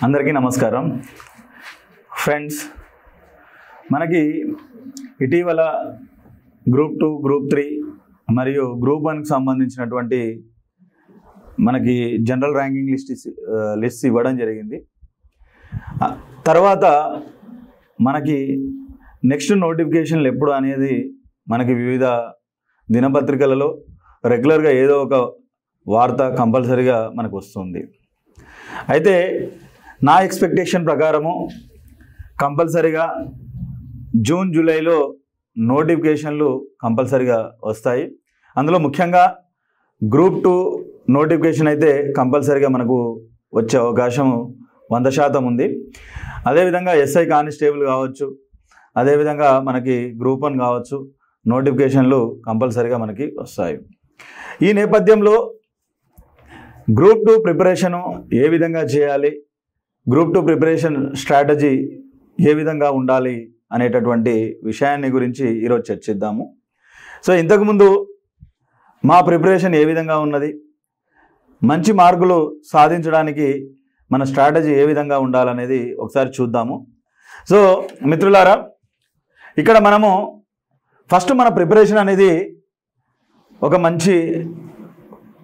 అందరికీ నమస్కారం ఫ్రెండ్స్. మనకి ఇటీవల గ్రూప్ 2, గ్రూప్ 3 మరియు గ్రూప్ 1కి సంబంధించినటువంటి మనకి జనరల్ ర్యాంకింగ్ లిస్ట్ ఇవ్వడం జరిగింది. తర్వాత మనకి నెక్స్ట్ నోటిఫికేషన్లు ఎప్పుడు అనేది మనకి వివిధ దినపత్రికలలో రెగ్యులర్గా ఏదో ఒక వార్త కంపల్సరీగా మనకు వస్తుంది. అయితే నా ఎక్స్పెక్టేషన్ ప్రకారము కంపల్సరీగా జూన్ జూలైలో నోటిఫికేషన్లు కంపల్సరీగా వస్తాయి. అందులో ముఖ్యంగా గ్రూప్ 2 నోటిఫికేషన్ అయితే కంపల్సరీగా మనకు వచ్చే అవకాశం 100% ఉంది. అదేవిధంగా ఎస్ఐ కానిస్టేబుల్ కావచ్చు, అదేవిధంగా మనకి గ్రూప్ 1 కావచ్చు, నోటిఫికేషన్లు కంపల్సరీగా మనకి వస్తాయి. ఈ నేపథ్యంలో గ్రూప్ 2 ప్రిపరేషను ఏ విధంగా చేయాలి, గ్రూప్ 2 ప్రిపరేషన్ స్ట్రాటజీ ఏ విధంగా ఉండాలి అనేటటువంటి విషయాన్ని గురించి ఈరోజు చర్చిద్దాము. సో ఇంతకుముందు మా ప్రిపరేషన్ ఏ విధంగా ఉన్నది, మంచి మార్కులు సాధించడానికి మన స్ట్రాటజీ ఏ విధంగా ఉండాలనేది ఒకసారి చూద్దాము. సో మిత్రులారా, ఇక్కడ మనము ఫస్ట్ మన ప్రిపరేషన్ అనేది ఒక మంచి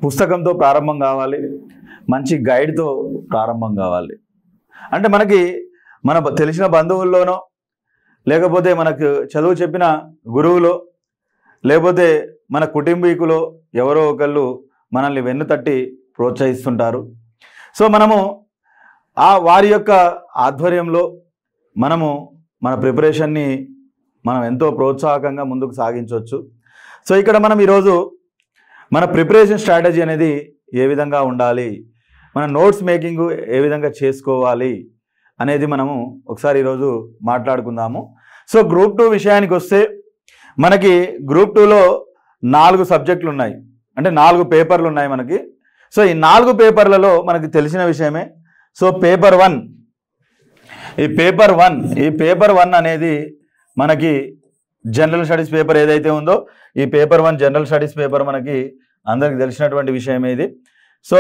పుస్తకంతో ప్రారంభం కావాలి, మంచి గైడ్తో ప్రారంభం కావాలి. అంటే మనకి మన తెలిసిన బంధువుల్లోనో, లేకపోతే మనకు చదువు చెప్పిన గురువులో, లేకపోతే మన కుటుంబీకులో ఎవరో ఒకళ్ళు మనల్ని వెన్ను తట్టి ప్రోత్సహిస్తుంటారు. సో మనము వారి యొక్క ఆధ్వర్యంలో మనము మన ప్రిపరేషన్ని మనం ఎంతో ప్రోత్సాహకంగా ముందుకు సాగించవచ్చు. సో ఇక్కడ మనం ఈరోజు మన ప్రిపరేషన్ స్ట్రాటజీ అనేది ఏ విధంగా ఉండాలి, మన నోట్స్ మేకింగ్ ఏ విధంగా చేసుకోవాలి అనేది మనము ఒకసారి ఈరోజు మాట్లాడుకుందాము. సో గ్రూప్ 2 విషయానికి వస్తే మనకి గ్రూప్ 2లో 4 సబ్జెక్టులు ఉన్నాయి, అంటే 4 పేపర్లు ఉన్నాయి మనకి. సో ఈ 4 పేపర్లలో మనకి తెలిసిన విషయమే. సో ఈ పేపర్ 1 అనేది మనకి జనరల్ స్టడీస్ పేపర్ ఏదైతే ఉందో, ఈ పేపర్ 1 జనరల్ స్టడీస్ పేపర్ మనకి అందరికి తెలిసినటువంటి విషయమే ఇది. సో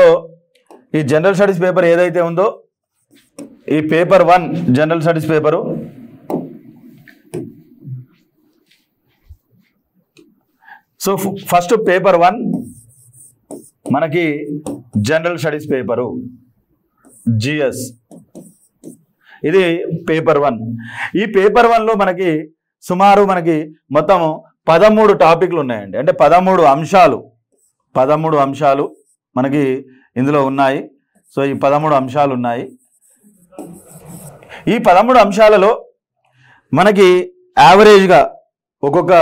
ఈ జనరల్ స్టడీస్ పేపర్ ఏదైతే ఉందో, ఈ paper 1 general studies paper so first paper 1 మనకి జనరల్ స్టడీస్ పేపరు జిఎస్, ఇది పేపర్ 1. ఈ పేపర్ 1లో మనకి సుమారు మనకి మొత్తం 13 టాపిక్లు ఉన్నాయండి. అంటే 13 అంశాలు మనకి ఇందులో ఉన్నాయి. సో ఈ 13 అంశాలు ఉన్నాయి. ఈ 13 అంశాలలో మనకి యావరేజ్గా ఒక్కొక్క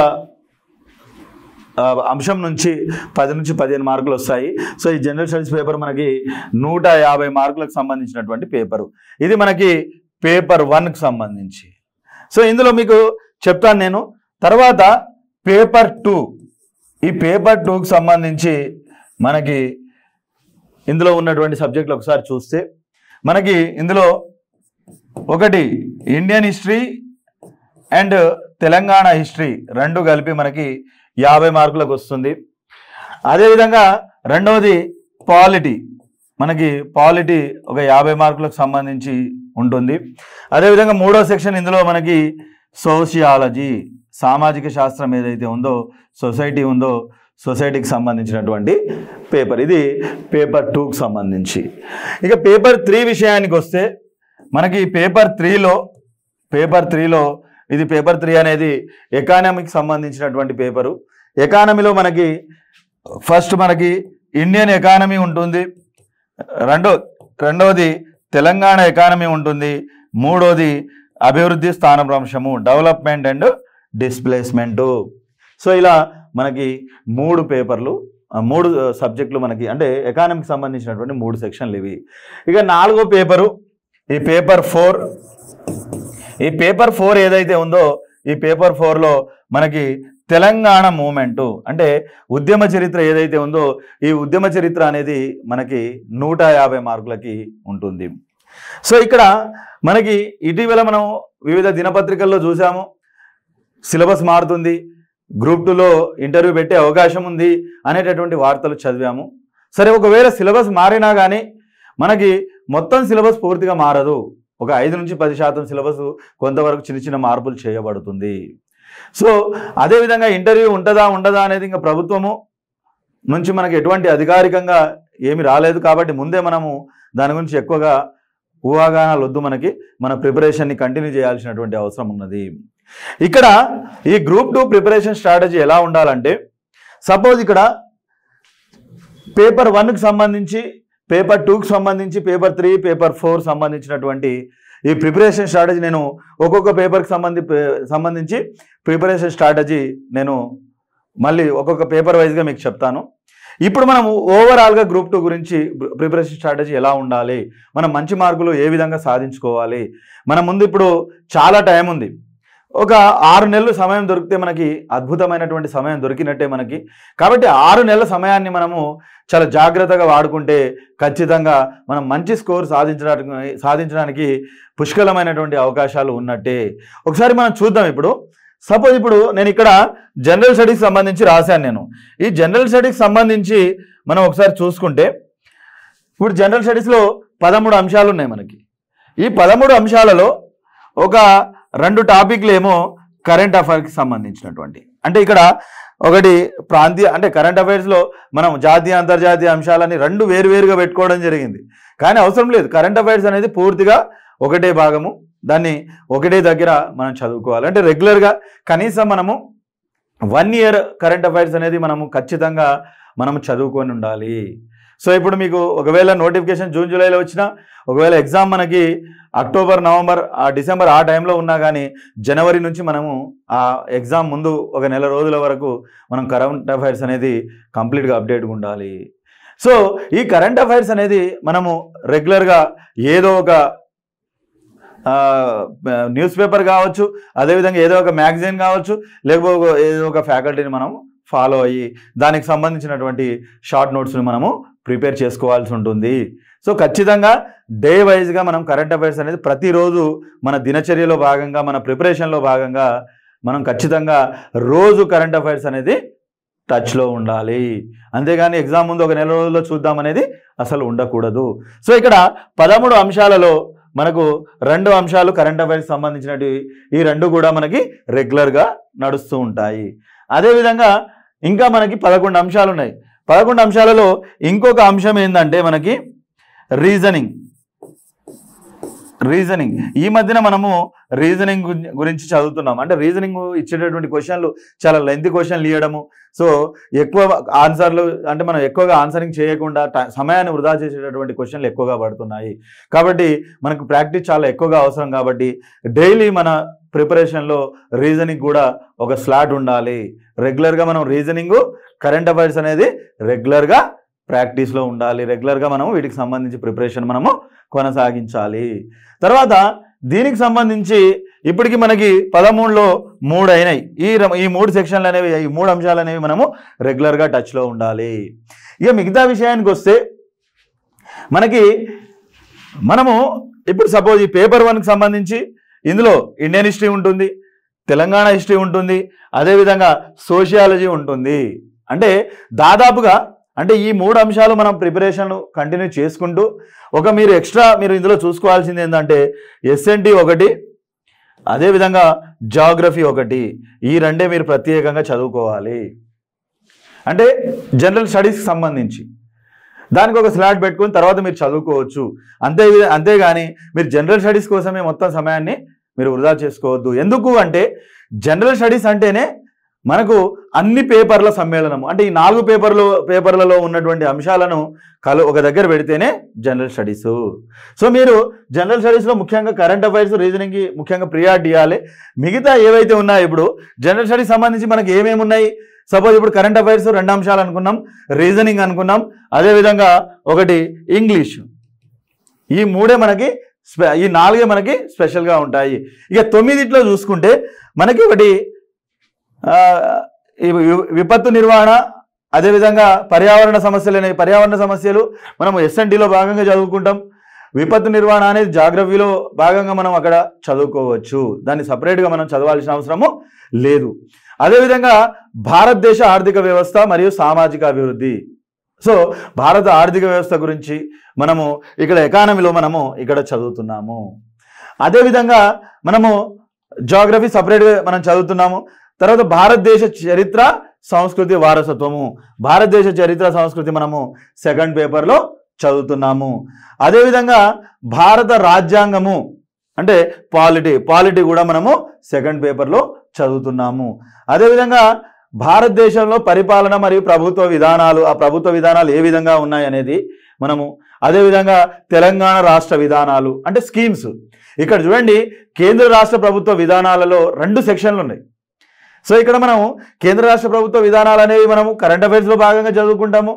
అంశం నుంచి 10 నుంచి 15 మార్కులు వస్తాయి. సో ఈ జనరల్ స్టడీస్ పేపర్ మనకి 150 మార్కులకు సంబంధించినటువంటి పేపరు. ఇది మనకి పేపర్ 1కి సంబంధించి. సో ఇందులో మీకు చెప్తాను నేను. తర్వాత పేపర్ 2, ఈ పేపర్ 2కి సంబంధించి మనకి ఇందులో ఉన్నటువంటి సబ్జెక్టులు ఒకసారి చూస్తే మనకి ఇందులో ఒకటి Indian history and Telangana history రెండు కలిపి మనకి 50 మార్కులకు వస్తుంది. అదేవిధంగా రెండవది మనకి పాలిటీ ఒక 50 మార్కులకు సంబంధించి ఉంటుంది. అదేవిధంగా మూడో సెక్షన్ ఇందులో మనకి సోషియాలజీ, సామాజిక శాస్త్రం ఏదైతే ఉందో, సొసైటీకి సంబంధించినటువంటి పేపర్. ఇది పేపర్ 2కి సంబంధించి. ఇక పేపర్ 3 విషయానికి వస్తే మనకి పేపర్ 3లో ఇది పేపర్ 3 అనేది ఎకానమీకి సంబంధించినటువంటి పేపరు. ఎకానమీలో మనకి ఫస్ట్ మనకి ఇండియన్ ఎకానమీ ఉంటుంది, రెండవది తెలంగాణ ఎకానమీ ఉంటుంది, మూడోది అభివృద్ధి స్థానభ్రంశము, డెవలప్మెంట్ అండ్ డిస్ప్లేస్మెంటు. సో ఇలా మనకి 3 పేపర్లు, 3 సబ్జెక్టులు మనకి, అంటే ఎకానమీకి సంబంధించినటువంటి 3 సెక్షన్లు ఇవి. ఇక 4వ పేపరు ఈ పేపర్ 4. ఈ పేపర్ 4 ఏదైతే ఉందో, ఈ పేపర్ 4లో మనకి తెలంగాణ మూమెంటు, అంటే ఉద్యమ చరిత్ర ఏదైతే ఉందో, ఈ ఉద్యమ చరిత్ర అనేది మనకి 150 మార్కులకి ఉంటుంది. సో ఇక్కడ మనకి ఇటీవల మనం వివిధ దినపత్రికల్లో చూసాము, సిలబస్ మారుతుంది, గ్రూప్ 2లో ఇంటర్వ్యూ పెట్టే అవకాశం ఉంది అనేటటువంటి వార్తలు చదివాము. సరే, ఒకవేళ సిలబస్ మారినా కానీ మనకి మొత్తం సిలబస్ పూర్తిగా మారదు. ఒక 5 నుంచి 10% సిలబస్ కొంతవరకు చిన్న చిన్న మార్పులు చేయబడుతుంది. సో అదేవిధంగా ఇంటర్వ్యూ ఉంటుందా ఉండదా అనేది ఇంకా ప్రభుత్వము నుంచి మనకి ఎటువంటి అధికారికంగా ఏమి రాలేదు కాబట్టి ముందే మనము దాని గురించి ఎక్కువగా ఊహాగానాలు వద్దు. మన ప్రిపరేషన్ని కంటిన్యూ చేయాల్సినటువంటి అవసరం ఉన్నది. ఇక్కడ ఈ గ్రూప్ 2 ప్రిపరేషన్ స్ట్రాటజీ ఎలా ఉండాలంటే, సపోజ్ ఇక్కడ పేపర్ 1కి సంబంధించి, పేపర్ 2కి సంబంధించి, పేపర్ 3, పేపర్ 4 సంబంధించినటువంటి ఈ ప్రిపరేషన్ స్ట్రాటజీ నేను ఒక్కొక్క పేపర్కి సంబంధించి ప్రిపరేషన్ స్ట్రాటజీ నేను మళ్ళీ ఒక్కొక్క పేపర్ వైజ్గా మీకు చెప్తాను. ఇప్పుడు మనము ఓవరాల్గా గ్రూప్ 2 గురించి ప్రిపరేషన్ స్ట్రాటజీ ఎలా ఉండాలి, మనం మంచి మార్కులు ఏ విధంగా సాధించుకోవాలి, మన ముందు ఇప్పుడు చాలా టైం ఉంది. ఒక 6 నెలలు సమయం దొరికితే మనకి అద్భుతమైనటువంటి సమయం దొరికినట్టే మనకి. కాబట్టి 6 నెలల సమయాన్ని మనము చాలా జాగ్రత్తగా వాడుకుంటే ఖచ్చితంగా మనం మంచి స్కోర్ సాధించడానికి పుష్కలమైనటువంటి అవకాశాలు ఉన్నట్టే. ఒకసారి మనం చూద్దాం. ఇప్పుడు సపోజ్ ఇప్పుడు నేను ఇక్కడ జనరల్ స్టడీస్ సంబంధించి రాశాను. నేను ఈ జనరల్ స్టడీస్ సంబంధించి మనం ఒకసారి చూసుకుంటే, ఇప్పుడు జనరల్ స్టడీస్లో 13 అంశాలు ఉన్నాయి మనకి. ఈ 13 అంశాలలో ఒక 2 టాపిక్లు ఏమో కరెంట్ అఫైర్స్కి సంబంధించినటువంటి, అంటే ఇక్కడ ఒకటి ప్రాంతీయ, అంటే కరెంట్ అఫైర్స్లో మనం జాతీయ అంతర్జాతీయ అంశాలని 2 వేరువేరుగా పెట్టుకోవడం జరిగింది. కానీ అవసరం లేదు. కరెంట్ అఫైర్స్ అనేది పూర్తిగా ఒకటే భాగము, దాన్ని ఒకటే దగ్గర మనం చదువుకోవాలి. అంటే రెగ్యులర్గా కనీసం మనము 1 ఇయర్ కరెంట్ అఫైర్స్ అనేది మనము ఖచ్చితంగా మనము చదువుకొని ఉండాలి. సో ఇప్పుడు మీకు ఒకవేళ నోటిఫికేషన్ జూన్ జూలైలో వచ్చినా, ఒకవేళ ఎగ్జామ్ మనకి అక్టోబర్ నవంబర్ డిసెంబర్ ఆ టైంలో ఉన్నా కానీ జనవరి నుంచి మనము ఆ ఎగ్జామ్ ముందు ఒక నెల రోజుల వరకు మనం కరెంట్ అఫైర్స్ అనేది కంప్లీట్గా అప్డేట్గా ఉండాలి. సో ఈ కరెంట్ అఫైర్స్ అనేది మనము రెగ్యులర్గా ఏదో ఒక న్యూస్ పేపర్ కావచ్చు, అదేవిధంగా ఏదో ఒక మ్యాగజైన్ కావచ్చు, లేకపోతే ఏదో ఒక ఫ్యాకల్టీని మనం ఫాలో అయ్యి దానికి సంబంధించినటువంటి షార్ట్ నోట్స్ని మనము ప్రిపేర్ చేసుకోవాల్సి ఉంటుంది. సో ఖచ్చితంగా డే వైజ్గా మనం కరెంట్ అఫైర్స్ అనేది ప్రతిరోజు మన దినచర్యలో భాగంగా, మన ప్రిపరేషన్లో భాగంగా మనం ఖచ్చితంగా రోజు కరెంట్ అఫైర్స్ అనేది టచ్లో ఉండాలి. అంతేగాని ఎగ్జామ్ ముందు ఒక నెల రోజుల్లో చూద్దాం అనేది అసలు ఉండకూడదు. సో ఇక్కడ 13 అంశాలలో మనకు 2 అంశాలు కరెంట్ అఫైర్స్ సంబంధించినవి, ఈ 2 కూడా మనకి రెగ్యులర్గా నడుస్తూ ఉంటాయి. అదేవిధంగా ఇంకా మనకి 11 అంశాలు ఉన్నాయి. 11 అంశాలలో ఇంకొక అంశం ఏంటంటే మనకి రీజనింగ్. ఈ మధ్యన మనము రీజనింగ్ గురించి చదువుతున్నాం. అంటే రీజనింగ్ ఇచ్చేటటువంటి క్వశ్చన్లు చాలా లెంతీ క్వశ్చన్లు ఇవ్వడము, సో ఎక్కువ ఆన్సర్లు, అంటే మనం ఎక్కువగా ఆన్సరింగ్ చేయకుండా సమయాన్ని వృధా చేసేటటువంటి క్వశ్చన్లు ఎక్కువగా పడుతున్నాయి. కాబట్టి మనకు ప్రాక్టీస్ చాలా ఎక్కువగా అవసరం. కాబట్టి డైలీ మన ప్రిపరేషన్లో రీజనింగ్ కూడా ఒక స్లాట్ ఉండాలి. రెగ్యులర్గా మనం రీజనింగ్, కరెంట్ అఫైర్స్ అనేది రెగ్యులర్గా ప్రాక్టీస్లో ఉండాలి. రెగ్యులర్గా మనం వీటికి సంబంధించి ప్రిపరేషన్ మనము కొనసాగించాలి. తర్వాత దీనికి సంబంధించి ఇప్పటికి మనకి 13లో 3 అయినాయి. ఈ 3 సెక్షన్లు అనేవి, ఈ 3 అంశాలు అనేవి మనము రెగ్యులర్గా టచ్లో ఉండాలి. ఇక మిగతా విషయానికి వస్తే మనము ఇప్పుడు సపోజ్ ఈ పేపర్ 1కి సంబంధించి ఇందులో ఇండియన్ హిస్టరీ ఉంటుంది, తెలంగాణ హిస్టరీ ఉంటుంది, అదేవిధంగా సోషియాలజీ ఉంటుంది. అంటే దాదాపుగా అంటే ఈ 3 అంశాలు మనం ప్రిపరేషన్ కంటిన్యూ చేసుకుంటూ మీరు ఇందులో చూసుకోవాల్సింది ఏంటంటే ఎస్ఎన్టీ ఒకటి, అదేవిధంగా జాగ్రఫీ ఒకటి, ఈ 2 మీరు ప్రత్యేకంగా చదువుకోవాలి. అంటే జనరల్ స్టడీస్కి సంబంధించి దానికి ఒక స్లాట్ పెట్టుకుని తర్వాత మీరు చదువుకోవచ్చు. అంతేగాని మీరు జనరల్ స్టడీస్ కోసమే మొత్తం సమయాన్ని మీరు వృధా చేసుకోవద్దు. ఎందుకు అంటే జనరల్ స్టడీస్ అంటేనే మనకు అన్ని పేపర్ల సమ్మేళనము. అంటే ఈ 4 పేపర్లలో ఉన్నటువంటి అంశాలను ఒక దగ్గర పెడితేనే జనరల్ స్టడీస్. సో మీరు జనరల్ స్టడీస్లో ముఖ్యంగా కరెంట్ అఫైర్స్, రీజనింగ్కి ముఖ్యంగా ప్రియారిటీ ఇవ్వాలి. మిగతా ఏవైతే ఉన్నాయో ఇప్పుడు జనరల్ స్టడీస్ సంబంధించి మనకి ఏమేమి ఉన్నాయి, సపోజ్ ఇప్పుడు కరెంట్ అఫైర్స్ 2 అంశాలు అనుకున్నాం, రీజనింగ్ అనుకున్నాం, అదేవిధంగా ఒకటి ఇంగ్లీష్. ఈ 3 మనకి, ఈ 4 మనకి స్పెషల్గా ఉంటాయి. ఇక 9 చూసుకుంటే మనకి ఒకటి విపత్తు నిర్వహణ, అదేవిధంగా పర్యావరణ సమస్యలు మనం ఎస్ఎన్టీలో భాగంగా చదువుకుంటాం. విపత్తు నిర్వహణ అనేది జాగ్రఫీలో భాగంగా మనం అక్కడ చదువుకోవచ్చు. దాన్ని సపరేట్గా మనం చదవాల్సిన అవసరము లేదు. అదేవిధంగా భారతదేశ ఆర్థిక వ్యవస్థ మరియు సామాజిక అభివృద్ధి, సో భారత ఆర్థిక వ్యవస్థ గురించి మనము ఇక్కడ ఎకానమీలో మనము ఇక్కడ చదువుతున్నాము. అదేవిధంగా మనము జాగ్రఫీ సపరేట్గా మనం చదువుతున్నాము. తర్వాత భారతదేశ చరిత్ర సంస్కృతి వారసత్వము, భారతదేశ చరిత్ర సంస్కృతి మనము సెకండ్ పేపర్లో చదువుతున్నాము. అదేవిధంగా భారత రాజ్యాంగము అంటే పాలిటీ కూడా మనము సెకండ్ పేపర్లో చదువుతున్నాము. అదేవిధంగా భారతదేశంలో పరిపాలన మరియు ప్రభుత్వ విధానాలు, ఆ ప్రభుత్వ విధానాలు ఏ విధంగా ఉన్నాయి అనేది మనము, అదేవిధంగా తెలంగాణ రాష్ట్ర విధానాలు అంటే స్కీమ్స్. ఇక్కడ చూడండి, కేంద్ర రాష్ట్ర ప్రభుత్వ విధానాలలో 2 సెక్షన్లు ఉన్నాయి. సో ఇక్కడ మనము కేంద్ర రాష్ట్ర ప్రభుత్వ విధానాలు అనేవి మనము కరెంట్ అఫైర్స్లో భాగంగా చదువుకుంటాము.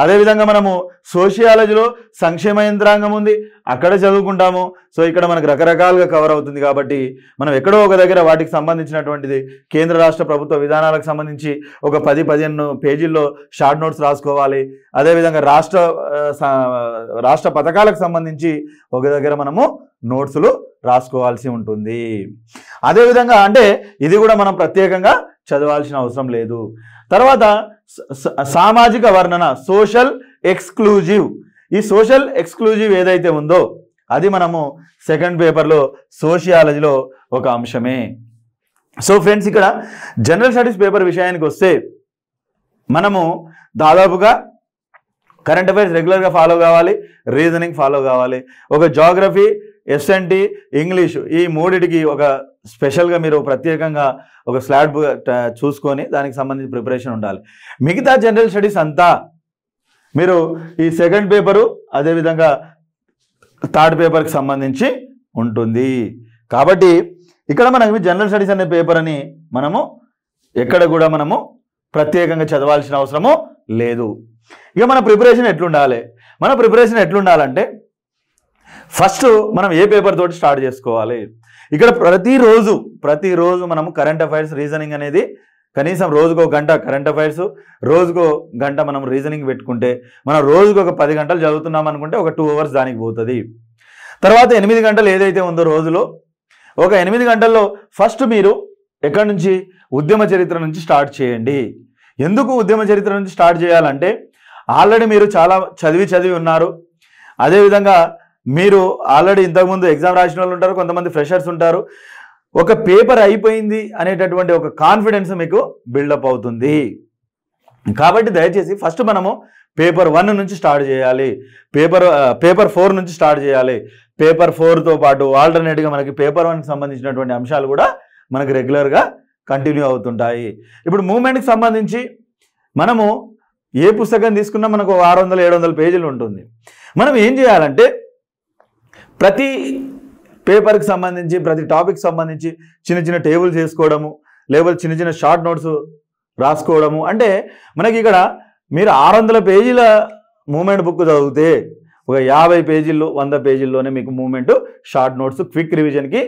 అదేవిధంగా మనము సోషియాలజీలో సంక్షేమ యంత్రాంగం ఉంది, అక్కడ చదువుకుంటాము. సో ఇక్కడ మనకు రకరకాలుగా కవర్ అవుతుంది కాబట్టి మనం ఎక్కడో ఒక దగ్గర వాటికి సంబంధించినటువంటిది కేంద్ర రాష్ట్ర ప్రభుత్వ విధానాలకు సంబంధించి ఒక 10-15 పేజీల్లో షార్ట్ నోట్స్ రాసుకోవాలి. అదేవిధంగా రాష్ట్ర పథకాలకు సంబంధించి ఒక దగ్గర మనము నోట్సులు రాసుకోవాల్సి ఉంటుంది. అదేవిధంగా అంటే ఇది కూడా మనం ప్రత్యేకంగా చదవాల్సిన అవసరం లేదు. తర్వాత సామాజిక వర్ణన, సోషల్ ఎక్స్క్లూజివ్. ఈ సోషల్ ఎక్స్క్లూజివ్ ఏదైతే ఉందో అది మనము సెకండ్ పేపర్లో సోషియాలజీలో ఒక అంశమే. సో ఫ్రెండ్స్, ఇక్కడ జనరల్ స్టడీస్ పేపర్ విషయానికి వస్తే మనము దాదాపుగా కరెంట్ అఫైర్స్ రెగ్యులర్గా ఫాలో కావాలి, రీజనింగ్ ఫాలో కావాలి. ఒక జాగ్రఫీ, ఎస్ఎన్టీ, ఇంగ్లీషు ఈ మూడిటికి ఒక స్పెషల్గా మీరు ప్రత్యేకంగా ఒక స్లాట్ చూసుకొని దానికి సంబంధించి ప్రిపరేషన్ ఉండాలి. మిగతా జనరల్ స్టడీస్ అంతా మీరు ఈ సెకండ్ పేపరు అదేవిధంగా థర్డ్ పేపర్కి సంబంధించి ఉంటుంది. కాబట్టి ఇక్కడ మనకి జనరల్ స్టడీస్ అనే పేపర్ అని మనము ఎక్కడ కూడా మనము ప్రత్యేకంగా చదవాల్సిన అవసరము లేదు. ఇక మన ప్రిపరేషన్ ఎట్లుండాలంటే ఫస్ట్ మనం ఏ పేపర్ తోటి స్టార్ట్ చేసుకోవాలి. ఇక్కడ ప్రతిరోజు మనము కరెంట్ అఫైర్స్, రీజనింగ్ అనేది కనీసం రోజుకో గంట కరెంట్ అఫైర్స్, రోజుకో గంట మనం రీజనింగ్ పెట్టుకుంటే మనం రోజుకు ఒక 10 గంటలు చదువుతున్నాం అనుకుంటే ఒక 2 అవర్స్ దానికి పోతుంది. తర్వాత 8 గంటలు ఏదైతే ఉందో రోజులో, ఒక 8 గంటల్లో ఫస్ట్ మీరు ఎక్కడి నుంచి, ఉద్యమ చరిత్ర నుంచి స్టార్ట్ చేయండి. ఎందుకు ఉద్యమ చరిత్ర నుంచి స్టార్ట్ చేయాలంటే ఆల్రెడీ మీరు చాలా చదివి ఉన్నారు. అదేవిధంగా మీరు ఆల్రెడీ ఇంతకుముందు ఎగ్జామ్ రాసిన వాళ్ళు ఉంటారు, కొంతమంది ఫ్రెషర్స్ ఉంటారు. ఒక పేపర్ అయిపోయింది అనేటటువంటి ఒక కాన్ఫిడెన్స్ మీకు బిల్డప్ అవుతుంది. కాబట్టి దయచేసి ఫస్ట్ మనము పేపర్ 1 నుంచి స్టార్ట్ చేయాలి, పేపర్ 4 నుంచి స్టార్ట్ చేయాలి. పేపర్ 4తో పాటు ఆల్టర్నేట్గా మనకి పేపర్ 1కి సంబంధించినటువంటి అంశాలు కూడా మనకి రెగ్యులర్గా కంటిన్యూ అవుతుంటాయి. ఇప్పుడు మూమెంట్కి సంబంధించి మనము ఏ పుస్తకం తీసుకున్నా మనకు 600-700 పేజీలు ఉంటుంది. మనం ఏం చేయాలంటే ప్రతి పేపర్కి సంబంధించి, ప్రతి టాపిక్ సంబంధించి చిన్న టేబుల్స్ చేసుకోవడము, లేకపోతే చిన్న షార్ట్ నోట్స్ రాసుకోవడము. అంటే మనకి ఇక్కడ మీరు 600 పేజీల మూమెంట్ బుక్ చదివితే ఒక 50 పేజీల్లో 100 పేజీల్లోనే మీకు మూమెంట్ షార్ట్ నోట్స్ క్విక్ రివిజన్కి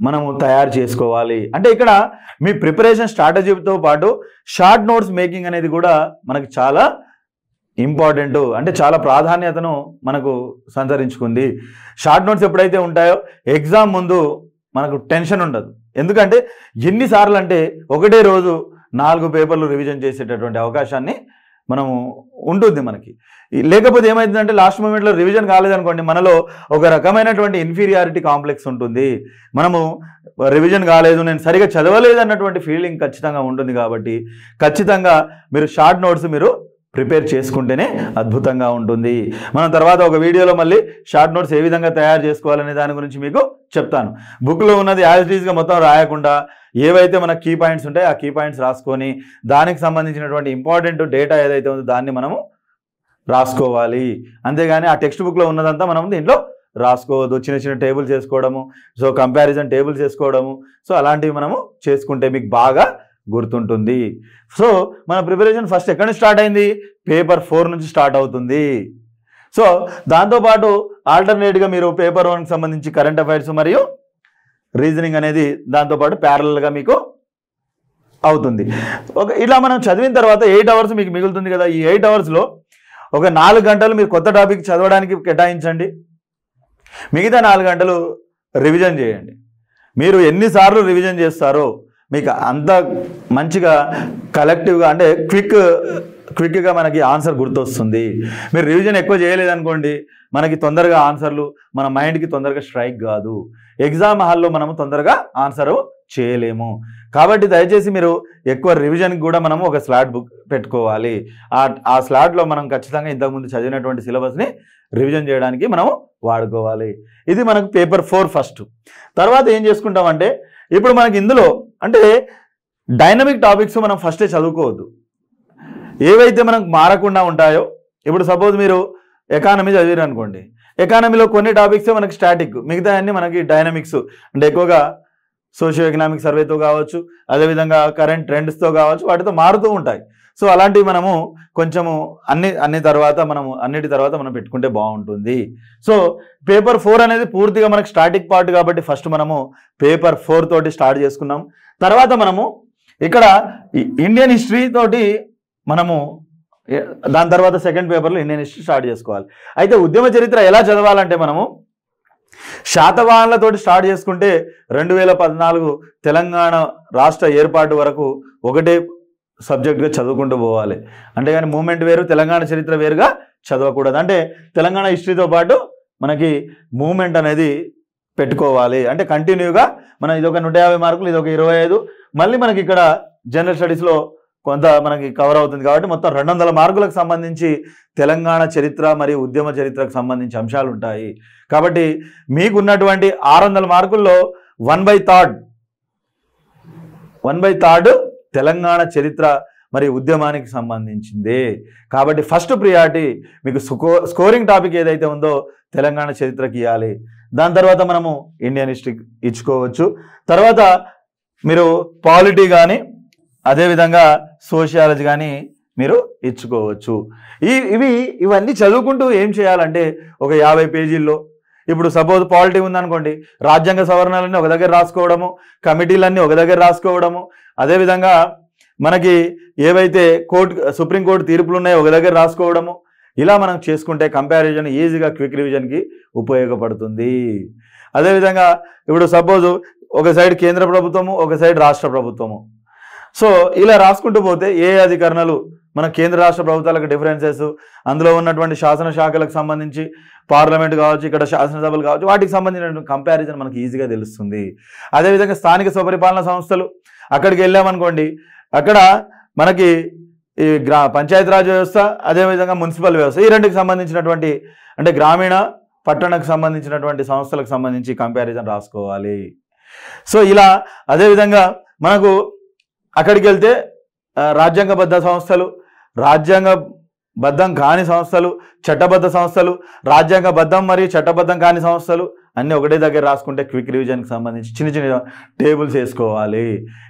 మనము తయారు చేసుకోవాలి. అంటే ఇక్కడ మీ ప్రిపరేషన్ స్ట్రాటజీతో పాటు షార్ట్ నోట్స్ మేకింగ్ అనేది కూడా మనకు చాలా ఇంపార్టెంట్, అంటే చాలా ప్రాధాన్యతను మనకు సంతరించుకుంది. షార్ట్ నోట్స్ ఎప్పుడైతే ఉంటాయో ఎగ్జామ్ ముందు మనకు టెన్షన్ ఉండదు. ఎందుకంటే ఎన్నిసార్లు అంటే ఒకటే రోజు 4 పేపర్లు రివిజన్ చేసేటటువంటి అవకాశాన్ని మనము ఉంటుంది మనకి. లేకపోతే ఏమైందంటే లాస్ట్ మూమెంట్లో రివిజన్ కాలేదనుకోండి, మనలో ఒక రకమైనటువంటి ఇన్ఫీరియారిటీ కాంప్లెక్స్ ఉంటుంది. మనము రివిజన్ కాలేదు, నేను సరిగా చదవలేదు అన్నటువంటి ఫీలింగ్ ఖచ్చితంగా ఉంటుంది. కాబట్టి ఖచ్చితంగా మీరు షార్ట్ నోట్స్ మీరు ప్రిపేర్ చేసుకుంటేనే అద్భుతంగా ఉంటుంది. మనం తర్వాత ఒక వీడియోలో మళ్ళీ షార్ట్ నోట్స్ ఏ విధంగా తయారు చేసుకోవాలనే దాని గురించి మీకు చెప్తాను. బుక్లో ఉన్నది యాజ్ ఇట్ ఈస్గా మొత్తం రాయకుండా ఏవైతే మన కీ పాయింట్స్ ఉంటాయో ఆ కీ పాయింట్స్ రాసుకొని దానికి సంబంధించినటువంటి ఇంపార్టెంట్ డేటా ఏదైతే ఉందో దాన్ని మనము రాసుకోవాలి. అంతేగాని ఆ టెక్స్ట్ బుక్లో ఉన్నదంతా మనం దీంట్లో రాసుకోవద్దు. చిన్న టేబుల్స్ చేసుకోవడము, సో కంపారిజన్ టేబుల్స్ చేసుకోవడము, సో అలాంటివి మనము చేసుకుంటే మీకు బాగా గుర్తుంటుంది. సో మన ప్రిపరేషన్ ఫస్ట్ ఎక్కడి నుంచి స్టార్ట్ అయింది, పేపర్ 4 నుంచి స్టార్ట్ అవుతుంది. సో దాంతోపాటు ఆల్టర్నేట్గా మీరు పేపర్ 1కి సంబంధించి కరెంట్ అఫైర్స్ మరియు రీజనింగ్ అనేది దాంతోపాటు ప్యారలల్గా మీకు అవుతుంది. ఇలా మనం చదివిన తర్వాత 8 అవర్స్ మీకు మిగులుతుంది కదా. ఈ 8 అవర్స్లో ఒక 4 గంటలు మీరు కొత్త టాపిక్ చదవడానికి కేటాయించండి, మిగతా 4 గంటలు రివిజన్ చేయండి. మీరు ఎన్నిసార్లు రివిజన్ చేస్తారో మీకు అంత మంచిగా కలెక్టివ్గా అంటే క్విక్ క్విక్గా మనకి ఆన్సర్ గుర్తొస్తుంది. మీరు రివిజన్ ఎక్కువ చేయలేదనుకోండి, మనకి తొందరగా ఆన్సర్లు మన మైండ్కి తొందరగా స్ట్రైక్ కాదు. ఎగ్జామ్ హాల్లో మనము తొందరగా ఆన్సర్ చేయలేము. కాబట్టి దయచేసి మీరు ఎక్కువ రివిజన్కి కూడా మనము ఒక స్లాట్ బుక్ పెట్టుకోవాలి. ఆ స్లాట్లో మనం ఖచ్చితంగా ఇంతకుముందు చదివినటువంటి సిలబస్ని రివిజన్ చేయడానికి మనము వాడుకోవాలి. ఇది మనకు పేపర్ 4 ఫస్ట్. తర్వాత ఏం చేసుకుంటామంటే, ఇప్పుడు మనకి ఇందులో అంటే డైనమిక్ టాపిక్స్ మనం ఫస్టే చదువుకోవద్దు. ఏవైతే మనకు మారకుండా ఉంటాయో, ఇప్పుడు సపోజ్ మీరు ఎకానమీ చదివారు అనుకోండి, ఎకానమీలో కొన్ని టాపిక్సే మనకి స్టాటిక్, మిగతా అన్ని మనకి డైనమిక్స్, అంటే ఎక్కువగా సోషియో ఎకనామిక్ సర్వేతో కావచ్చు, అదేవిధంగా కరెంట్ ట్రెండ్స్తో కావచ్చు, వాటితో మారుతూ ఉంటాయి. సో అలాంటివి మనము కొంచెము అన్నిటి తర్వాత మనం పెట్టుకుంటే బాగుంటుంది. సో పేపర్ 4 అనేది పూర్తిగా మనకు స్టాటిక్ పార్ట్ కాబట్టి ఫస్ట్ మనము పేపర్ 4 తోటి స్టార్ట్ చేసుకున్నాం. తర్వాత మనము ఇక్కడ ఇండియన్ హిస్టరీ తోటి మనము దాని తర్వాత సెకండ్ పేపర్లో ఇండియన్ హిస్టరీ స్టార్ట్ చేసుకోవాలి. అయితే ఉద్యమ చరిత్ర ఎలా చదవాలంటే మనము శాతవాహనులతోటి స్టార్ట్ చేసుకుంటే 2014 తెలంగాణ రాష్ట్ర ఏర్పాటు వరకు ఒకటే సబ్జెక్ట్గా చదువుకుంటూ పోవాలి. అంటే కానీ మూమెంట్ వేరు, తెలంగాణ చరిత్ర వేరుగా చదవకూడదు. అంటే తెలంగాణ హిస్టరీతో పాటు మనకి మూమెంట్ అనేది పెట్టుకోవాలి. అంటే కంటిన్యూగా మనం ఇదొక 150 మార్కులు, ఇదొక 25, మళ్ళీ మనకి ఇక్కడ జనరల్ స్టడీస్లో కొంత మనకి కవర్ అవుతుంది కాబట్టి మొత్తం 200 మార్కులకు సంబంధించి తెలంగాణ చరిత్ర మరియు ఉద్యమ చరిత్రకు సంబంధించి అంశాలు ఉంటాయి. కాబట్టి మీకున్నటువంటి 600 మార్కుల్లో 1/3 తెలంగాణ చరిత్ర మరియు ఉద్యమానికి సంబంధించింది. కాబట్టి ఫస్ట్ ప్రియారిటీ మీకు స్కోరింగ్ టాపిక్ ఏదైతే ఉందో తెలంగాణ చరిత్రకి ఇవ్వాలి. దాని తర్వాత మనము ఇండియన్ హిస్టరీ ఇచ్చుకోవచ్చు. తర్వాత మీరు పాలిటీ కానీ అదేవిధంగా సోషియాలజీ కానీ మీరు ఇచ్చుకోవచ్చు. ఇవన్నీ చదువుకుంటూ ఏం చేయాలంటే ఒక 50 పేజీల్లో, ఇప్పుడు సపోజ్ పాలిటీ ఉందనుకోండి, రాజ్యాంగ సవరణలన్నీ ఒక దగ్గర రాసుకోవడము, కమిటీలన్నీ ఒక దగ్గర రాసుకోవడము, అదేవిధంగా మనకి ఏవైతే సుప్రీంకోర్టు తీర్పులు ఉన్నాయో ఒక దగ్గర రాసుకోవడము, ఇలా మనం చేసుకుంటే కంపారిజన్ ఈజీగా క్విక్ రివిజన్కి ఉపయోగపడుతుంది. అదేవిధంగా ఇప్పుడు సపోజ్ ఒక సైడ్ కేంద్ర ప్రభుత్వము, ఒక సైడ్ రాష్ట్ర ప్రభుత్వము, సో ఇలా రాసుకుంటూ పోతే ఏ అధికరణలు మన కేంద్ర రాష్ట్ర ప్రభుత్వాలకు డిఫరెన్సెస్, అందులో ఉన్నటువంటి శాసన శాఖలకు సంబంధించి పార్లమెంట్ కావచ్చు, ఇక్కడ శాసనసభలు కావచ్చు, వాటికి సంబంధించిన కంపారిజన్ మనకి ఈజీగా తెలుస్తుంది. అదేవిధంగా స్థానిక స్వపరిపాలన సంస్థలు, అక్కడికి వెళ్ళామనుకోండి, అక్కడ మనకి ఈ పంచాయతీరాజ్ వ్యవస్థ, అదేవిధంగా మున్సిపల్ వ్యవస్థ, ఈ రెండుకి సంబంధించినటువంటి అంటే గ్రామీణ పట్టణకు సంబంధించినటువంటి సంస్థలకు సంబంధించి కంపారిజన్ రాసుకోవాలి. సో ఇలా అదేవిధంగా మనకు అక్కడికి వెళ్తే రాజ్యాంగబద్ధ సంస్థలు, రాజ్యాంగబద్ధం కాని సంస్థలు, చట్టబద్ధ సంస్థలు, రాజ్యాంగబద్ధం మరియు చట్టబద్ధం కాని సంస్థలు అన్నీ ఒకటే దగ్గర రాసుకుంటే క్విక్ రివిజన్కి సంబంధించి చిన్న చిన్న టేబుల్స్ వేసుకోవాలి.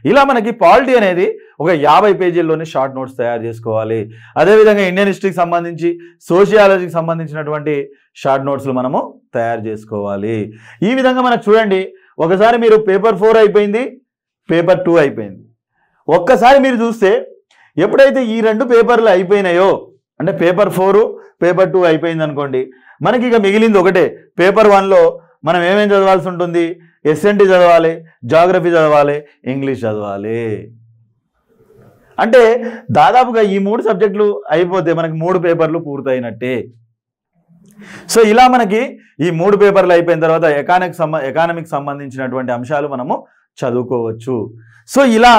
ఇలా మనకి పాలిటీ అనేది ఒక 50 పేజీల్లోనే షార్ట్ నోట్స్ తయారు చేసుకోవాలి. అదేవిధంగా ఇండియన్ హిస్టరీకి సంబంధించి, సోషియాలజీకి సంబంధించినటువంటి షార్ట్ నోట్స్లు మనము తయారు చేసుకోవాలి. ఈ విధంగా మనకు చూడండి, ఒకసారి మీరు పేపర్ 4 అయిపోయింది, పేపర్ 2 అయిపోయింది. ఒక్కసారి మీరు చూస్తే ఎప్పుడైతే ఈ 2 పేపర్లు అయిపోయినాయో, అంటే పేపర్ 4, పేపర్ 2 అయిపోయింది అనుకోండి, మనకి ఇక మిగిలింది ఒకటే. పేపర్ 1లో మనం ఏమేం చదవాల్సి ఉంటుంది? ఎస్ఎన్టీ చదవాలి, జాగ్రఫీ చదవాలి, ఇంగ్లీష్ చదవాలి. అంటే దాదాపుగా ఈ 3 సబ్జెక్టులు అయిపోతే మనకి 3 పేపర్లు పూర్తయినట్టే. సో ఇలా మనకి ఈ 3 పేపర్లు అయిపోయిన తర్వాత ఎకానమీకి సంబంధించినటువంటి అంశాలు మనము చదువుకోవచ్చు. సో ఇలా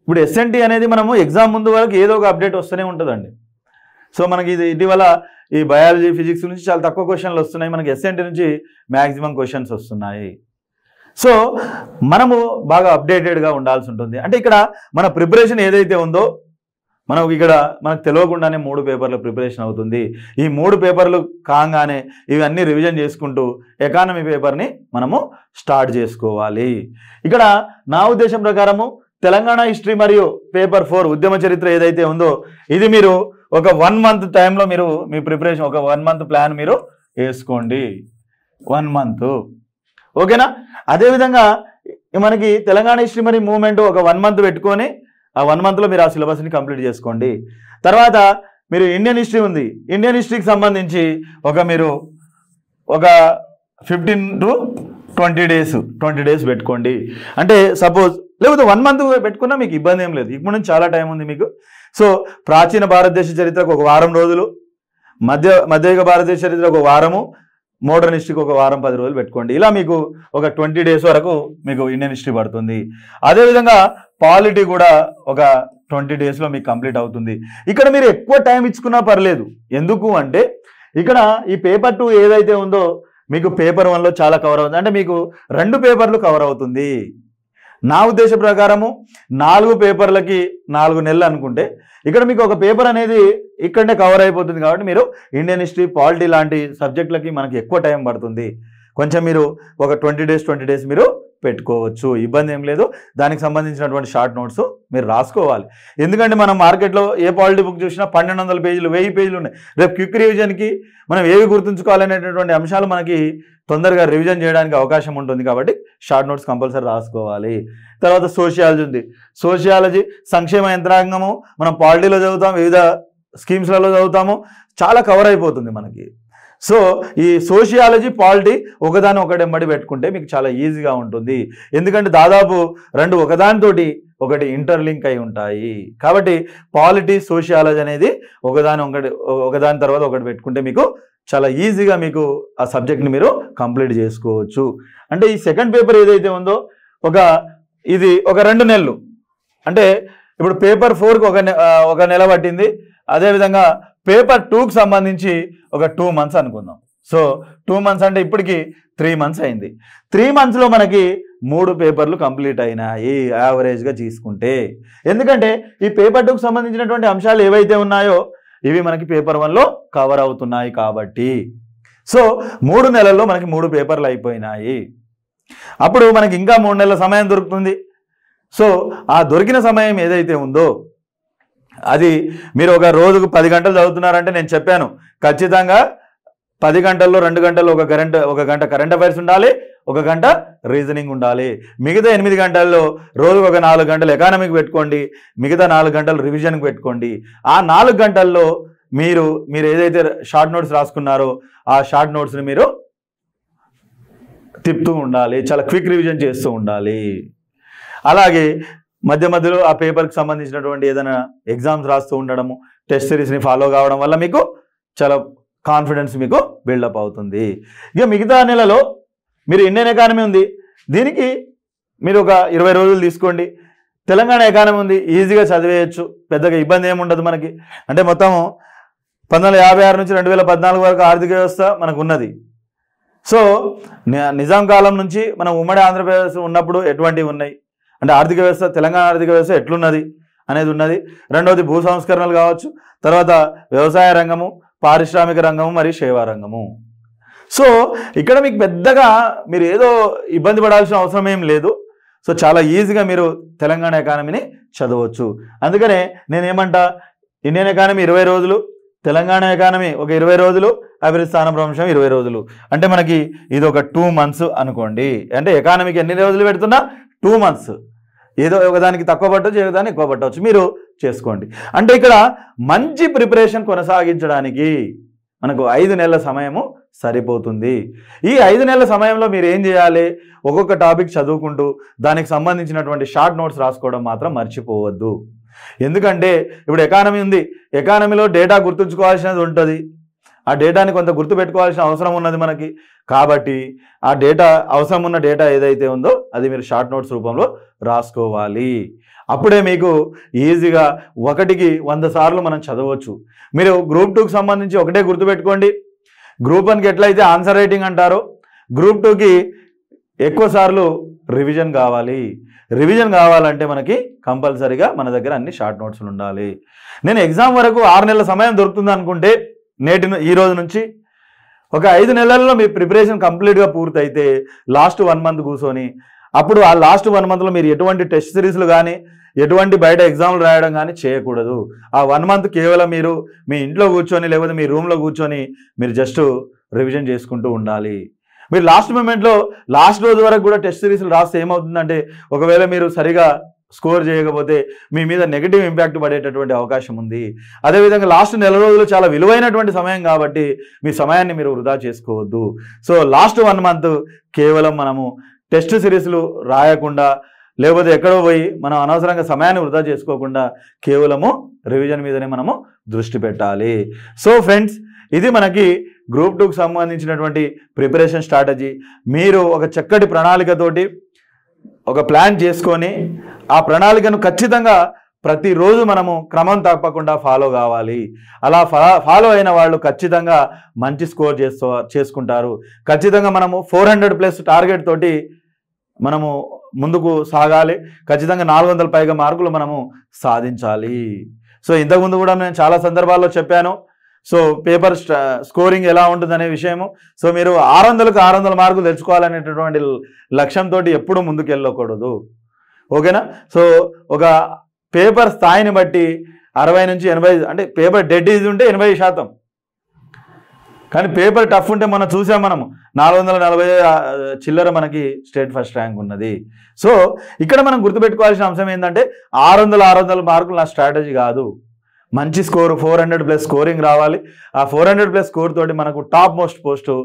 ఇప్పుడు ఎస్ఎన్టీ అనేది మనము ఎగ్జామ్ ముందు వరకు ఏదో ఒక అప్డేట్ వస్తూనే ఉంటుందండి. సో మనకి ఇది ఇటీవల ఈ బయాలజీ, ఫిజిక్స్ నుంచి చాలా తక్కువ క్వశ్చన్లు వస్తున్నాయి, మనకి ఎస్ఎన్టీ నుంచి మ్యాక్సిమం క్వశ్చన్స్ వస్తున్నాయి. సో మనము బాగా అప్డేటెడ్గా ఉండాల్సి ఉంటుంది. అంటే ఇక్కడ మన ప్రిపరేషన్ ఏదైతే ఉందో మనకు తెలియకుండానే 3 పేపర్ల ప్రిపరేషన్ అవుతుంది. ఈ 3 పేపర్లు కాగానే ఇవన్నీ రివిజన్ చేసుకుంటూ ఎకానమీ పేపర్ని మనము స్టార్ట్ చేసుకోవాలి. ఇక్కడ నా ఉద్దేశం ప్రకారము తెలంగాణ హిస్టరీ మరియు పేపర్ 4 ఉద్యమ చరిత్ర ఏదైతే ఉందో ఇది మీరు ఒక 1 మంత్ టైంలో మీరు మీ ప్రిపరేషన్ ఒక 1 మంత్ ప్లాన్ మీరు వేసుకోండి. 1 మంత్ ఓకేనా. అదేవిధంగా మనకి తెలంగాణ హిస్టరీ మరియు మూవ్మెంట్ ఒక 1 మంత్ పెట్టుకొని ఆ 1 మంత్లో మీరు ఆ సిలబస్ని కంప్లీట్ చేసుకోండి. తర్వాత మీరు ఇండియన్ హిస్టరీ ఉంది, ఇండియన్ హిస్టరీకి సంబంధించి మీరు ఒక 15 to 20 డేస్ పెట్టుకోండి. అంటే సపోజ్ లేకపోతే 1 మంత్ పెట్టుకున్నా మీకు ఇబ్బంది ఏం లేదు. ఇప్పుడు నుంచి చాలా టైం ఉంది మీకు. సో ప్రాచీన భారతదేశ చరిత్రకు ఒక వారం రోజులు, మధ్యయుగ భారతదేశ చరిత్ర ఒక వారము, మోడర్న్ హిస్టరీకి ఒక వారం 10 రోజులు పెట్టుకోండి. ఇలా మీకు ఒక 20 డేస్ వరకు మీకు ఇండియన్ హిస్టరీ పడుతుంది. అదేవిధంగా పాలిటీ కూడా ఒక 20 డేస్లో మీకు కంప్లీట్ అవుతుంది. ఇక్కడ మీరు ఎక్కువ టైం ఇచ్చుకున్నా పర్లేదు. ఎందుకు అంటే ఇక్కడ ఈ పేపర్ 2 ఏదైతే ఉందో మీకు పేపర్ 1లో చాలా కవర్ అవుతుంది. అంటే మీకు 2 పేపర్లు కవర్ అవుతుంది. నా ఉద్దేశ ప్రకారము 4 పేపర్లకి 4 నెలలు అనుకుంటే ఇక్కడ మీకు ఒక పేపర్ అనేది ఇక్కడనే కవర్ అయిపోతుంది. కాబట్టి మీరు ఇండియన్ హిస్టరీ, పాలిటీ లాంటి సబ్జెక్టులకి మనకి ఎక్కువ టైం పడుతుంది. కొంచెం మీరు ఒక 20 డేస్ మీరు పెట్టుకోవచ్చు, ఇబ్బంది ఏం లేదు. దానికి సంబంధించినటువంటి షార్ట్ నోట్స్ మీరు రాసుకోవాలి. ఎందుకంటే మనం మార్కెట్లో ఏ పాలిటీ బుక్ చూసినా 1200 పేజీలు 1000 పేజీలు ఉన్నాయి. రేపు క్విక్ రివిజన్కి మనం ఏవి గుర్తుంచుకోవాలనేటటువంటి అంశాలు మనకి తొందరగా రివిజన్ చేయడానికి అవకాశం ఉంటుంది. కాబట్టి షార్ట్ నోట్స్ కంపల్సరీ రాసుకోవాలి. తర్వాత సోషియాలజీ ఉంది. సోషియాలజీ సంక్షేమ యంత్రాంగము మనం పాలిటీలో చదువుతాం, వివిధ స్కీమ్స్లలో చదువుతాము, చాలా కవర్ అయిపోతుంది మనకి. సో ఈ సోషియాలజీ, పాలిటీ ఒకదాని ఒకటి పెట్టుకుంటే మీకు చాలా ఈజీగా ఉంటుంది. ఎందుకంటే దాదాపు 2 ఒకదానితోటి ఒకటి ఇంటర్లింక్ అయి ఉంటాయి. కాబట్టి పాలిటీ, సోషియాలజీ అనేది ఒకదాని తర్వాత ఒకటి పెట్టుకుంటే మీకు చాలా ఈజీగా మీకు ఆ సబ్జెక్ట్ని మీరు కంప్లీట్ చేసుకోవచ్చు. అంటే ఈ సెకండ్ పేపర్ ఏదైతే ఉందో ఇది ఒక 2 నెలలు. అంటే ఇప్పుడు పేపర్ 4కి ఒక నెల పట్టింది. అదేవిధంగా పేపర్ 2కి సంబంధించి ఒక 2 మంత్స్ అనుకుందాం. సో 2 మంత్స్ అంటే ఇప్పటికి 3 మంత్స్ అయింది. 3 మంత్స్లో మనకి 3 పేపర్లు కంప్లీట్ అయినాయి యావరేజ్గా తీసుకుంటే. ఎందుకంటే ఈ పేపర్ 2కి సంబంధించినటువంటి అంశాలు ఏవైతే ఉన్నాయో ఇవి మనకి పేపర్ 1లో కవర్ అవుతున్నాయి కాబట్టి. సో 3 నెలల్లో మనకి 3 పేపర్లు అయిపోయినాయి. అప్పుడు మనకి ఇంకా 3 నెలల సమయం దొరుకుతుంది. సో ఆ దొరికిన సమయం ఏదైతే ఉందో అది మీరు ఒక రోజుకు 10 గంటలు చదువుతున్నారంటే నేను చెప్పాను ఖచ్చితంగా 10 గంటల్లో 2 గంటల్లో ఒక గంట కరెంట్ అఫైర్స్ ఉండాలి, 1 గంట రీజనింగ్ ఉండాలి. మిగతా 8 గంటల్లో రోజుకు ఒక 4 గంటలు ఎకానమీకి పెట్టుకోండి, మిగతా 4 గంటలు రివిజన్కి పెట్టుకోండి. ఆ 4 గంటల్లో మీరు ఏదైతే షార్ట్ నోట్స్ రాసుకున్నారో ఆ షార్ట్ నోట్స్ని మీరు తిప్పుతూ ఉండాలి, చాలా క్విక్ రివిజన్ చేస్తూ ఉండాలి. అలాగే మధ్యలో ఆ పేపర్కి సంబంధించినటువంటి ఏదైనా ఎగ్జామ్స్ రాస్తూ ఉండడము, టెస్ట్ సిరీస్ని ఫాలో కావడం వల్ల మీకు చాలా కాన్ఫిడెన్స్ మీకు బిల్డప్ అవుతుంది. ఇక మిగతా నెలలో మీరు ఇండియన్ ఎకానమీ ఉంది, దీనికి మీరు ఒక 20 రోజులు తీసుకోండి. తెలంగాణ ఎకానమీ ఉంది, ఈజీగా చదివేయచ్చు, పెద్దగా ఇబ్బంది ఏమి ఉండదు మనకి. అంటే మొత్తం 1956 నుంచి 2014 వరకు ఆర్థిక వ్యవస్థ మనకు ఉన్నది. సో నిజాం కాలం నుంచి మనం ఉమ్మడి ఆంధ్రప్రదేశ్ ఉన్నప్పుడు ఎటువంటివి ఉన్నాయి అంటే ఆర్థిక వ్యవస్థ, తెలంగాణ ఆర్థిక వ్యవస్థ ఎట్లున్నది అనేది ఉన్నది. రెండవది భూ సంస్కరణలు కావచ్చు, తర్వాత వ్యవసాయ రంగము, పారిశ్రామిక రంగము మరియు సేవా రంగము. సో ఇక్కడ మీకు పెద్దగా మీరు ఏదో ఇబ్బంది పడాల్సిన అవసరం ఏం లేదు. సో చాలా ఈజీగా మీరు తెలంగాణ ఎకానమీని చదవచ్చు. అందుకనే నేనేమంటా, ఇండియన్ ఎకానమీ 20 రోజులు, తెలంగాణ ఎకానమీ ఒక 20 రోజులు, అభివృద్ధి స్థాన భ్రంశం 20 రోజులు. అంటే మనకి ఇది ఒక 2 మంత్స్ అనుకోండి. అంటే ఎకానమీకి ఎన్ని రోజులు పెడుతున్నా 2 మంత్స్. ఏదో ఒకదానికి తక్కువ పట్టవచ్చు, ఏదానికి ఎక్కువ పట్టవచ్చు, మీరు చేసుకోండి. అంటే ఇక్కడ మంచి ప్రిపరేషన్ కొనసాగించడానికి మనకు 5 నెలల సమయము సరిపోతుంది. ఈ 5 నెలల సమయంలో మీరు ఏం చేయాలి, ఒక్కొక్క టాపిక్ చదువుకుంటూ దానికి సంబంధించినటువంటి షార్ట్ నోట్స్ రాసుకోవడం మాత్రం మర్చిపోవద్దు. ఎందుకంటే ఇప్పుడు ఎకానమీ ఉంది, ఎకానమీలో డేటా గుర్తుంచుకోవాల్సినది ఉంటుంది, ఆ డేటాని కొంత గుర్తుపెట్టుకోవాల్సిన అవసరం ఉన్నది మనకి. కాబట్టి ఆ డేటా, అవసరం ఉన్న డేటా ఏదైతే ఉందో అది మీరు షార్ట్ నోట్స్ రూపంలో రాసుకోవాలి. అప్పుడే మీకు ఈజీగా 1కి 100 సార్లు మనం చదవచ్చు. మీరు గ్రూప్ 2కి సంబంధించి ఒకటే గుర్తుపెట్టుకోండి, గ్రూప్ 1కి ఎట్లయితే ఆన్సర్ రైటింగ్ అంటారో గ్రూప్ 2కి ఎక్కువ సార్లు రివిజన్ కావాలి. రివిజన్ కావాలంటే మనకి కంపల్సరీగా మన దగ్గర అన్ని షార్ట్ నోట్స్లు ఉండాలి. నేను ఎగ్జామ్ వరకు 6 నెలల సమయం దొరుకుతుంది అనుకుంటే ఈ రోజు నుంచి ఒక 5 నెలల్లో మీ ప్రిపరేషన్ కంప్లీట్గా పూర్తయితే లాస్ట్ 1 మంత్ కూర్చొని, అప్పుడు ఆ లాస్ట్ 1 మంత్లో మీరు ఎటువంటి టెస్ట్ సిరీస్లు కానీ ఎటువంటి బయట ఎగ్జామ్లు రాయడం కానీ చేయకూడదు. ఆ 1 మంత్ కేవలం మీరు మీ ఇంట్లో కూర్చొని లేకపోతే మీ రూమ్లో కూర్చొని మీరు జస్ట్ రివిజన్ చేసుకుంటూ ఉండాలి. మీరు లాస్ట్ మూమెంట్లో లాస్ట్ రోజు వరకు కూడా టెస్ట్ సిరీస్లు రాస్తే ఏమవుతుందంటే ఒకవేళ మీరు సరిగా స్కోర్ చేయకపోతే మీ మీద నెగిటివ్ ఇంపాక్ట్ పడేటటువంటి అవకాశం ఉంది. అదేవిధంగా లాస్ట్ నెల రోజులు చాలా విలువైనటువంటి సమయం కాబట్టి మీ సమయాన్ని మీరు వృధా చేసుకోవద్దు. సో లాస్ట్ 1 మంత్ కేవలం మనము టెస్ట్ సిరీస్లు రాయకుండా లేకపోతే ఎక్కడో పోయి మనం అనవసరంగా సమయాన్ని వృధా చేసుకోకుండా కేవలము రివిజన్ మీదనే మనము దృష్టి పెట్టాలి. సో ఫ్రెండ్స్, ఇది మనకి గ్రూప్ 2కి సంబంధించినటువంటి ప్రిపరేషన్ స్ట్రాటజీ. మీరు ఒక చక్కటి ప్రణాళికతోటి ఒక ప్లాన్ చేసుకొని ఆ ప్రణాళికను ఖచ్చితంగా ప్రతిరోజు మనము క్రమం తప్పకుండా ఫాలో కావాలి. అలా ఫాలో అయిన వాళ్ళు ఖచ్చితంగా మంచి స్కోర్ చేసుకుంటారు. ఖచ్చితంగా మనము 400+ టార్గెట్ తోటి మనము ముందుకు సాగాలి. ఖచ్చితంగా 400 పైగా మార్కులు మనము సాధించాలి. సో ఇంతకుముందు కూడా నేను చాలా సందర్భాల్లో చెప్పాను. సో పేపర్ స్కోరింగ్ ఎలా ఉంటుందనే విషయము. సో మీరు 600కు 600 మార్కులు తెచ్చుకోవాలనేటటువంటి లక్ష్యంతో ఎప్పుడూ ముందుకు వెళ్ళకూడదు. ఓకేనా? సో ఒక పేపర్ స్థాయిని బట్టి 60 నుంచి 80, అంటే పేపర్ డెడ్ ఈజీ ఉంటే 80%, కానీ పేపర్ టఫ్ ఉంటే మనం చూసాం, మనము 440 చిల్లర మనకి స్టేట్ ఫస్ట్ ర్యాంక్ ఉన్నది. సో ఇక్కడ మనం గుర్తుపెట్టుకోవాల్సిన అంశం ఏంటంటే 600 మార్కులు నా స్ట్రాటజీ కాదు. మంచి స్కోరు 400+ స్కోరింగ్ రావాలి. ఆ 400+ స్కోర్ తోటి మనకు టాప్ మోస్ట్ పోస్టు,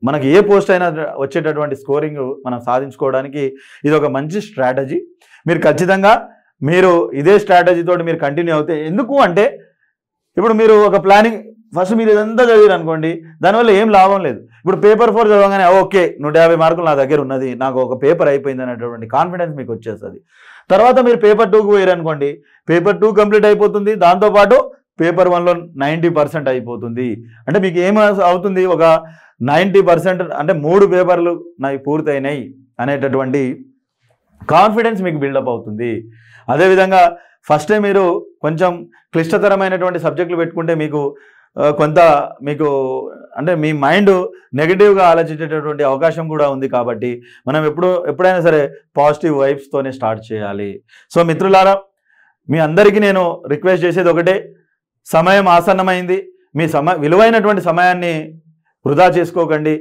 మనకి ఏ పోస్ట్ అయినా వచ్చేటటువంటి స్కోరింగ్ మనం సాధించుకోవడానికి ఇది ఒక మంచి స్ట్రాటజీ. మీరు ఖచ్చితంగా ఇదే స్ట్రాటజీ తోటి మీరు కంటిన్యూ అవుతే, ఎందుకు అంటే ఇప్పుడు మీరు ఒక ప్లానింగ్ ఫస్ట్ మీరు ఇదంతా చదివారు అనుకోండి, దానివల్ల ఏం లాభం లేదు. ఇప్పుడు పేపర్ 4 చదవగానే ఓకే 150 మార్కులు నా దగ్గర ఉన్నది, నాకు ఒక పేపర్ అయిపోయింది అనేటువంటి కాన్ఫిడెన్స్ మీకు వచ్చేస్తుంది. తర్వాత మీరు పేపర్ 2కి పోయారు అనుకోండి, పేపర్ 2 కంప్లీట్ అయిపోతుంది, దాంతోపాటు పేపర్ 1లో 90% అయిపోతుంది. అంటే మీకు ఏం అవుతుంది, ఒక 90%, అంటే 3 పేపర్లు నాకు పూర్తయినాయి అనేటటువంటి కాన్ఫిడెన్స్ మీకు బిల్డప్ అవుతుంది. అదేవిధంగా ఫస్టే మీరు కొంచెం క్లిష్టతరమైనటువంటి సబ్జెక్టులు పెట్టుకుంటే మీకు మీకు అంటే మీ మైండ్ నెగిటివ్గా ఆలోచించేటటువంటి అవకాశం కూడా ఉంది. కాబట్టి మనం ఎప్పుడైనా సరే పాజిటివ్ వైబ్స్తోనే స్టార్ట్ చేయాలి. సో మిత్రులారా, మీ అందరికీ నేను రిక్వెస్ట్ చేసేది ఒకటే, సమయం ఆసన్నమైంది. మీ విలువైనటువంటి సమయాన్ని వృధా చేసుకోకండి.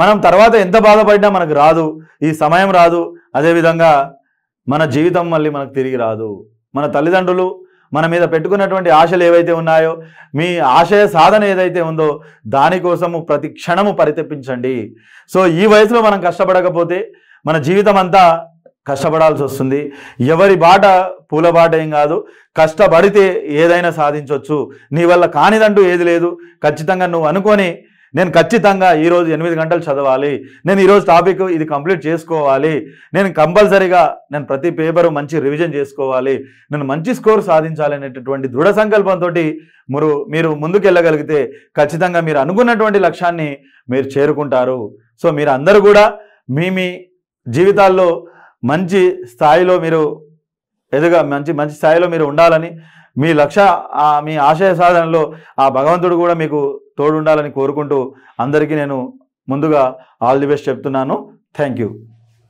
మనం తర్వాత ఎంత బాధపడినా మనకు రాదు, ఈ సమయం రాదు. అదేవిధంగా మన జీవితం మళ్ళీ మనకు తిరిగి రాదు. మన తల్లిదండ్రులు మన మీద పెట్టుకున్నటువంటి ఆశలు ఏవైతే ఉన్నాయో, మీ ఆశయ సాధన ఏదైతే ఉందో దానికోసము ప్రతి క్షణము పరితపించండి. సో ఈ వయసులో మనం కష్టపడకపోతే మన జీవితం అంతా కష్టపడాల్సి వస్తుంది. ఎవరి బాట పూల బాట ఏం కాదు. కష్టపడితే ఏదైనా సాధించవచ్చు. నీ వల్ల కానిదంటూ ఏది లేదు. ఖచ్చితంగా నువ్వు అనుకొని, నేను ఖచ్చితంగా ఈరోజు 8 గంటలు చదవాలి, నేను ఈరోజు టాపిక్ ఇది కంప్లీట్ చేసుకోవాలి, నేను కంపల్సరీగా ప్రతి పేపరు మంచి రివిజన్ చేసుకోవాలి, నేను మంచి స్కోర్ సాధించాలి అనేటటువంటి దృఢ సంకల్పంతో మీరు ముందుకు వెళ్ళగలిగితే ఖచ్చితంగా మీరు అనుకున్నటువంటి లక్ష్యాన్ని మీరు చేరుకుంటారు. సో మీరు అందరూ కూడా మీ జీవితాల్లో మంచి స్థాయిలో మీరు మంచి స్థాయిలో మీరు ఉండాలని, మీ మీ ఆశయ సాధనలో ఆ భగవంతుడు కూడా మీకు తోడుండాలని కోరుకుంటూ అందరికీ నేను ముందుగా ఆల్ ది బెస్ట్ చెప్తున్నాను. Thank you.